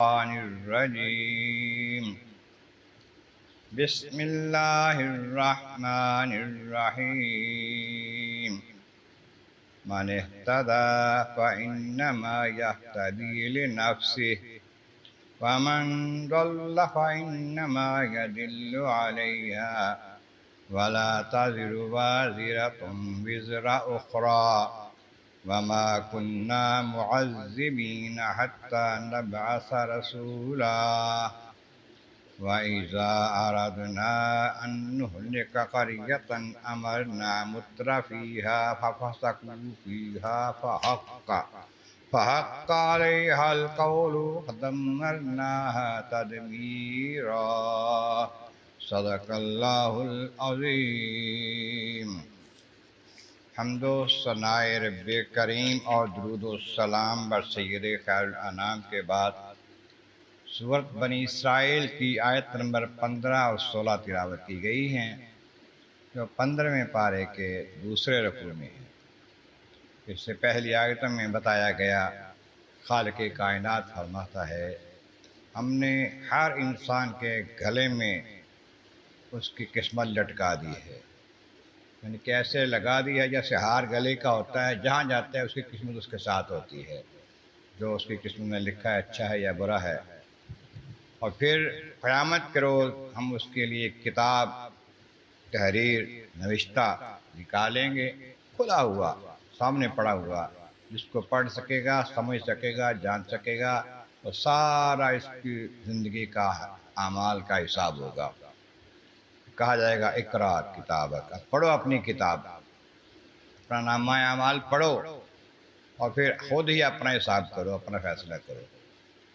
الشيطان الرجيم بسم الله الرحمن الرحيم من اهتدى فإنما يهتدي لنفسه ومن ضل فإنما يضل عليها ولا تزر وازرة وزر أخرى وما كنا معذبين حتى نبعث رسولا وإذا أردنا أن نهلك قرية أمرنا متر فيها ففسقوا فيها فحق عليها القول فدمرناها تدميرا صدق الله العظيم۔ حمد و ثناء رب کریم اور درود و سلام بر سید خیر الانام کے بعد سورۃ بنی اسرائیل کی آیت نمبر 15 اور 16 تلاوت کی گئی ہیں، جو 15ویں پارے کے دوسرے رکوع میں ہیں۔ اس سے پہلی آیتوں میں بتایا گیا خالق کائنات فرماتا ہے ہم نے ہر انسان کے گلے میں اس کی قسمت لٹکا دی ہے، یعنی کیسے لگا دی ہے جیسے ہار گلے کا ہوتا ہے، جہاں جاتا ہے اس کی قسمت اس کے ساتھ ہوتی ہے، جو اس کی قسمت میں لکھا ہے اچھا ہے یا برا ہے۔ اور پھر قیامت کے روز ہم اس کے لیے کتاب تحریر نوشتہ نکالیں گے، کھلا ہوا سامنے پڑا ہوا، جس کو پڑھ سکے گا، سمجھ سکے گا، جان سکے گا، اور سارا اس کی زندگی کا اعمال کا حساب ہوگا۔ کہا جائے گا اقرا کتابک، پڑھو اپنی کتاب، اپنا نامہ اعمال پڑھو اور پھر خود ہی اپنا حساب کرو، اپنا فیصلہ کرو،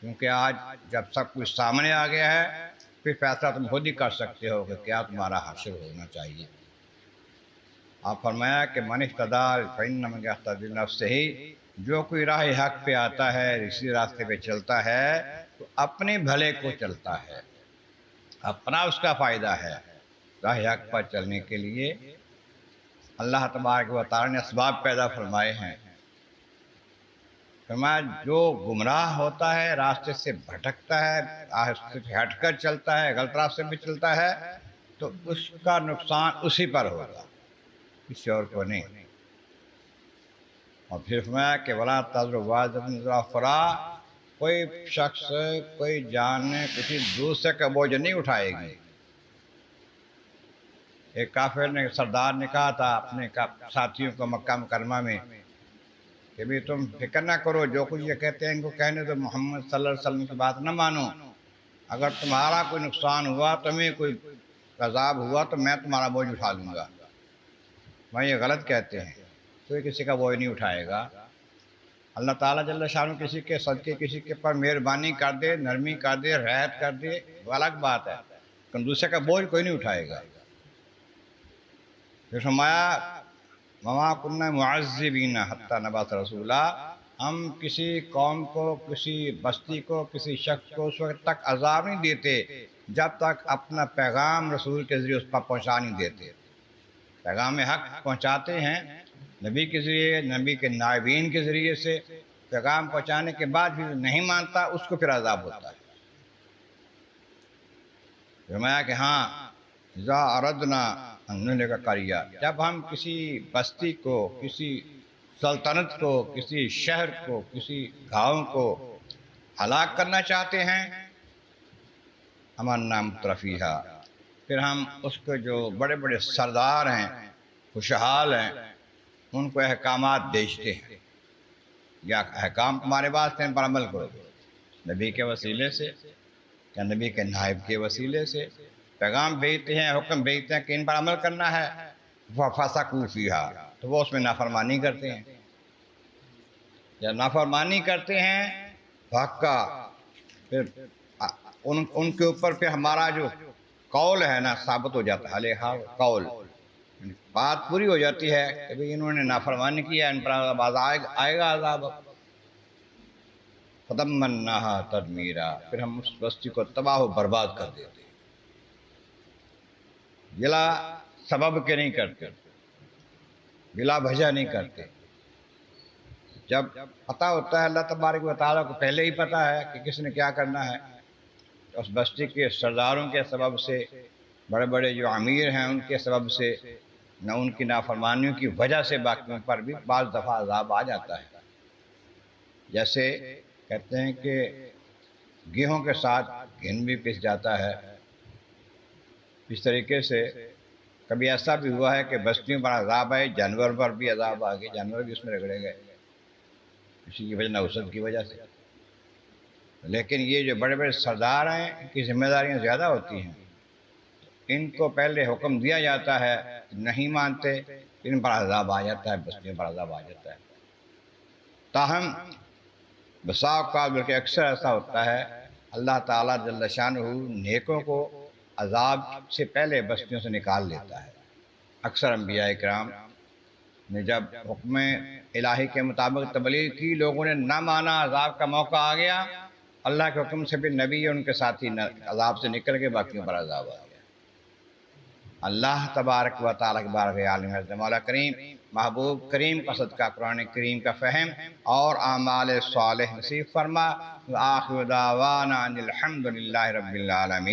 کیونکہ آج جب سب کچھ سامنے آ گیا ہے پھر فیصلہ تم خود ہی کر سکتے ہو کہ کیا تمہارا حاصل ہونا چاہیے۔ آپ فرمایا کہ من اهتدى فإنما يهتدي لنفسه، جو کوئی راہ حق پہ آتا ہے، اسی راستے پہ چلتا ہے تو اپنے بھلے کو چلتا ہے، اپنا اس کا فائدہ ہے۔ راہ حق پر چلنے کے لیے اللہ تبارک و تعالی نے اسباب پیدا فرمائے ہیں۔ فرمایا جو گمراہ ہوتا ہے، راستے سے بھٹکتا ہے، راستے سے ہٹ کر چلتا ہے، غلط راستے پہ چلتا ہے، تو اس کا نقصان اسی پر ہوگا، کسی اور کو نہیں۔ اور پھر فرمایا کہ وَلَا تَزِرُ وَازِرَةٌ وِزْرَ أُخْرَىٰ، کوئی شخص، کوئی جان کسی دوسرے کا بوجھ نہیں اٹھائے گی۔ ایک کافر نے، سردار نے کہا تھا اپنے ساتھیوں کو مکہ مکرمہ میں کہ بھی تم فکر نہ کرو، جو کچھ یہ کہتے ہیں ان کو کہنے دو، محمد صلی اللہ علیہ وسلم کی بات نہ مانو، اگر تمہارا کوئی نقصان ہوا، تمہیں کوئی عذاب ہوا تو میں تمہارا بوجھ اٹھا لوں گا۔ میں یہ غلط کہتے ہیں، کوئی کسی کا بوجھ نہیں اٹھائے گا۔ اللہ تعالیٰ جل شانہ کسی کے صدقے کسی کے پر مہربانی کر دے، نرمی کر دے، رعایت کر دے، وہ الگ بات ہے، لیکن دوسرے کا بوجھ کوئی نہیں اٹھائے گا۔ پھر فرمایا وَمَا كُنَّا مُعَذِّبِينَ حَتَّىٰ نَبْعَثَ رَسُولًا، ہم کسی قوم کو، کسی بستی کو، کسی شخص کو اس وقت تک عذاب نہیں دیتے جب تک اپنا پیغام رسول کے ذریعے اس پر پہنچا نہیں دیتے۔ پیغام حق پہنچاتے ہیں نبی کے ذریعے، نبی کے نائبین کے ذریعے سے، پیغام پہنچانے کے بعد بھی نہیں مانتا، اس کو پھر عذاب ہوتا ہے۔ فرمایا کہ ہاں اذا اردنا ان نہلک قریہ، جب ہم کسی بستی کو، کسی سلطنت کو، کسی شہر کو، کسی گاؤں کو ہلاک کرنا چاہتے ہیں، امرنا مترفیہا، پھر ہم اس کے جو بڑے بڑے سردار ہیں، خوشحال ہیں، ان کو احکامات بھیجتے ہیں، یا احکام تمہارے واسطے ان پر عمل کرو، نبی کے وسیلے سے یا نبی کے نائب کے وسیلے سے پیغام بھیجتے ہیں، حکم بھیجتے ہیں کہ ان پر عمل کرنا ہے، فَفَسَقُوا فِيهَا، تو وہ اس میں نافرمانی کرتے ہیں، یا نافرمانی کرتے ہیں حقا، پھر ان کے اوپر پھر ہمارا جو قول ہے نا ثابت ہو جاتا ہے، علیہا قول، بات پوری ہو جاتی ہے کہ بھئی انہوں نے نافرمانی کیا، ان پر آئے گا عذاب۔ فَدَمَّرْنَاهَا تَدْمِيرًا، پھر ہم اس بستی کو تباہ و برباد کر دیتے ہیں، بلا سبب کے نہیں کرتے، بلا وجہ نہیں کرتے، جب پتہ ہوتا ہے اللہ تبارک و تعالیٰ کو پہلے ہی پتہ ہے کہ کس نے کیا کرنا ہے، تو اس بستی کے سرداروں کے سبب سے، بڑے بڑے جو امیر ہیں ان کے سبب سے، نہ ان کی نافرمانیوں کی وجہ سے باقیوں پر بھی بعض دفعہ عذاب آ جاتا ہے۔ جیسے کہتے ہیں کہ گیہوں کے ساتھ گھن بھی پس جاتا ہے، اس طریقے سے کبھی ایسا بھی ہوا ہے کہ بستیوں پر عذاب آئے، جانور پر بھی عذاب آ گئے، جانور بھی اس میں رگڑے گئے اسی کی وجہ، نوسط کی وجہ سے۔ لیکن یہ جو بڑے بڑے سردار ہیں ان کی ذمہ داریاں زیادہ ہوتی ہیں، ان کو پہلے حکم دیا جاتا ہے، نہیں مانتے، ان پر عذاب آ جاتا ہے، بستیوں پر عذاب آ جاتا ہے۔ تاہم بسا اوقات بلکہ اکثر ایسا ہوتا ہے اللہ تعالیٰ جل شانہ نیکوں کو عذاب سے پہلے بستیوں سے نکال لیتا ہے۔ اکثر انبیاء کرام نے جب حکم الہی کے مطابق تبلیغ کی، لوگوں نے نہ مانا، عذاب کا موقع آ گیا، اللہ کے حکم سے پھر نبی اور ان کے ساتھی عذاب سے نکل کے باقیوں پر عذاب آ گیا۔ اللہ تبارک و تعالیٰ کے بارک عالم حضرت مولا کریم محبوب کریم کا صدقہ قرآن کریم کا فہم اور اعمال صالح نصیب فرما۔ آخر دعوانا ان الحمد للہ رب العالمین۔